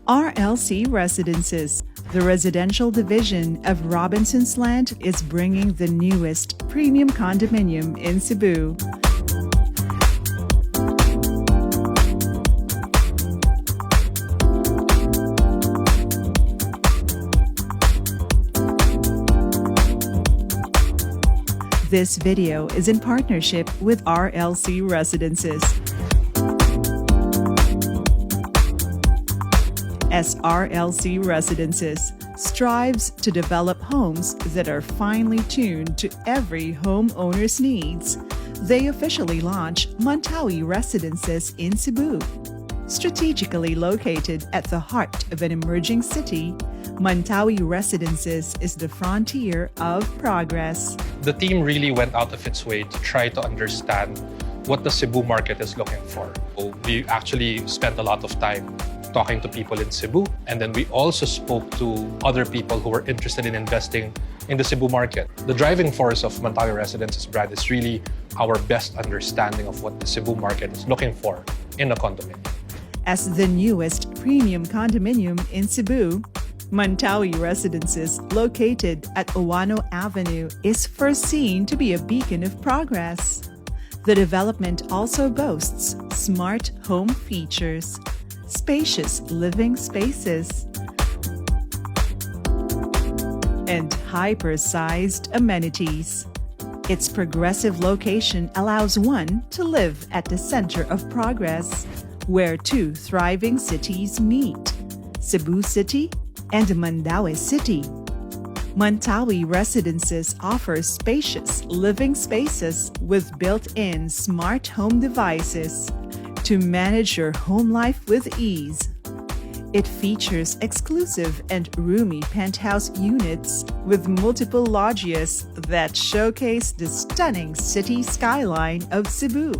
RLC Residences, the residential division of Robinson's Land, is bringing the newest premium condominium in Cebu. This video is in partnership with RLC Residences. As RLC Residences strives to develop homes that are finely tuned to every homeowner's needs, they officially launch Mantawi Residences in Cebu. Strategically located at the heart of an emerging city, Mantawi Residences is the frontier of progress. The team really went out of its way to try to understand what the Cebu market is looking for. We actually spent a lot of time talking to people in Cebu, and then we also spoke to other people who were interested in investing in the Cebu market. The driving force of Mantawi Residences brand is really our best understanding of what the Cebu market is looking for in a condominium. As the newest premium condominium in Cebu, Mantawi Residences, located at Owano Avenue, is foreseen to be a beacon of progress. The development also boasts smart home features, spacious living spaces, and hyper-sized amenities. Its progressive location allows one to live at the center of progress, where two thriving cities meet, Cebu City and Mandaue City. Mantawi Residences offers spacious living spaces with built-in smart home devices to manage your home life with ease. It features exclusive and roomy penthouse units with multiple loggias that showcase the stunning city skyline of Cebu.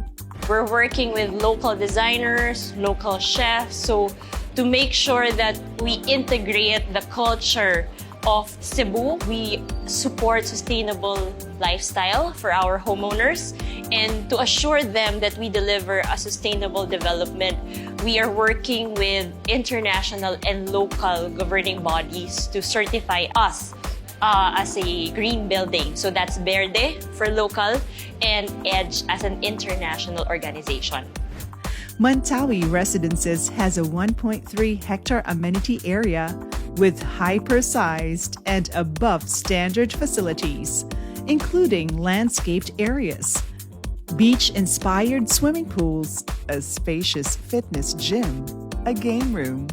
We're working with local designers, local chefs, so to make sure that we integrate the culture of Cebu, we support sustainable lifestyle for our homeowners, and to assure them that we deliver a sustainable development, we are working with international and local governing bodies to certify us as a green building. So that's Verde for local and EDGE as an international organization. Mantawi Residences has a 1.3-hectare amenity area with hyper-sized and above-standard facilities, including landscaped areas, beach-inspired swimming pools, a spacious fitness gym, a game room,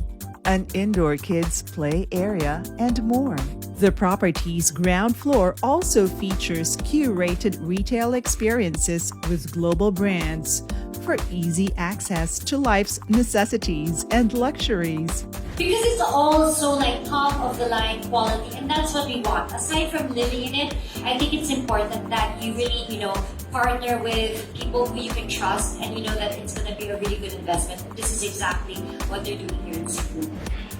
an indoor kids' play area, and more. The property's ground floor also features curated retail experiences with global brands for easy access to life's necessities and luxuries. Because it's all so like top of the line quality, and that's what we want. Aside from living in it, I think it's important that you really, partner with people who you can trust and you know that it's going to be a really good investment. This is exactly what they're doing here in Cebu.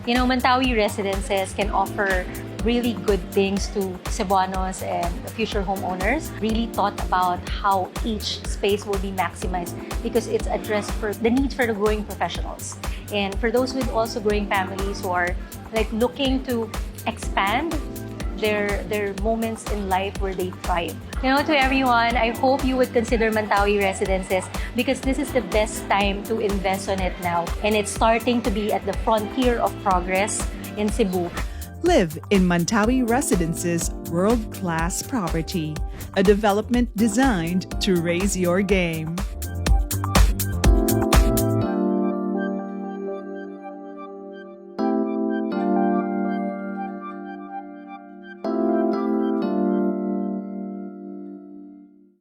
Mantawi Residences can offer really good things to Cebuanos and future homeowners. Really thought about how each space will be maximized because it's addressed for the needs for the growing professionals. And for those with also growing families who are looking to expand their moments in life where they thrive. To everyone, I hope you would consider Mantawi Residences because this is the best time to invest on it now. And it's starting to be at the frontier of progress in Cebu. Live in Mantawi Residences' world-class property, a development designed to raise your game.